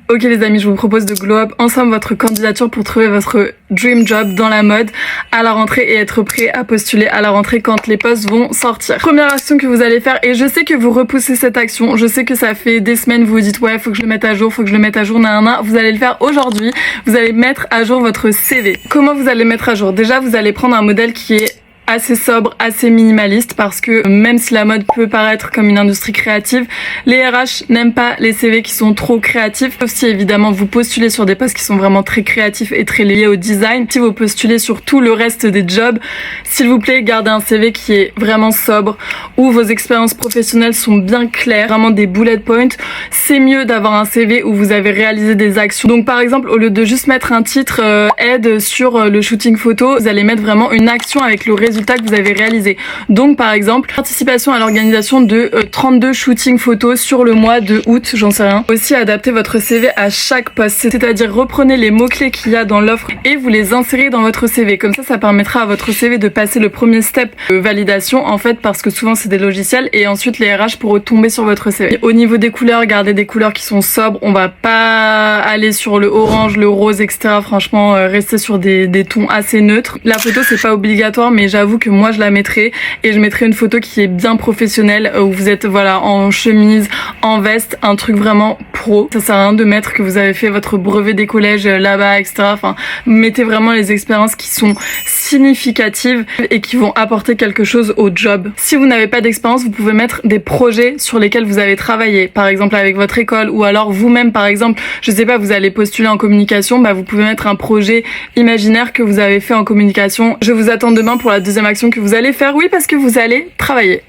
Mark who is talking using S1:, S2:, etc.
S1: Ok les amis, je vous propose de glow up ensemble votre candidature pour trouver votre dream job dans la mode à la rentrée et être prêt à postuler à la rentrée quand les postes vont sortir. Première action que vous allez faire, et je sais que vous repoussez cette action, je sais que ça fait des semaines vous vous dites ouais faut que je le mette à jour, nanana, vous allez le faire aujourd'hui, vous allez mettre à jour votre CV. Comment vous allez mettre à jour? Déjà vous allez prendre un modèle qui est assez sobre, assez minimaliste, parce que même si la mode peut paraître comme une industrie créative, les RH n'aiment pas les CV qui sont trop créatifs, sauf si évidemment vous postulez sur des postes qui sont vraiment très créatifs et très liés au design. Si vous postulez sur tout le reste des jobs, s'il vous plaît, gardez un CV qui est vraiment sobre, où vos expériences professionnelles sont bien claires, vraiment des bullet points. C'est mieux d'avoir un CV où vous avez réalisé des actions. Donc par exemple, au lieu de juste mettre un titre aide sur le shooting photo, vous allez mettre vraiment une action avec le résultat que vous avez réalisé. Donc par exemple, participation à l'organisation de 32 shootings photos sur le mois de août, j'en sais rien. Aussi adaptez votre CV à chaque poste, c'est-à-dire reprenez les mots-clés qu'il y a dans l'offre et vous les insérez dans votre CV. Comme ça permettra à votre CV de passer le premier step de validation en fait, parce que souvent c'est des logiciels et ensuite les RH pourront tomber sur votre CV. Au niveau des couleurs, gardez des couleurs qui sont sobres, on va pas aller sur le orange, le rose, etc. Franchement, restez sur des tons assez neutres. La photo c'est pas obligatoire, mais j'avoue que moi je la mettrai, et je mettrai une photo qui est bien professionnelle où vous êtes voilà en chemise, en veste, un truc vraiment pro. Ça sert à rien de mettre que vous avez fait votre brevet des collèges là-bas, etc. Enfin, mettez vraiment les expériences qui sont significatives et qui vont apporter quelque chose au job. Si vous n'avez pas d'expérience, vous pouvez mettre des projets sur lesquels vous avez travaillé, par exemple avec votre école, ou alors vous-même par exemple, je sais pas, vous allez postuler en communication, bah vous pouvez mettre un projet imaginaire que vous avez fait en communication. Je vous attends demain pour la deuxième action que vous allez faire, oui, parce que vous allez travailler.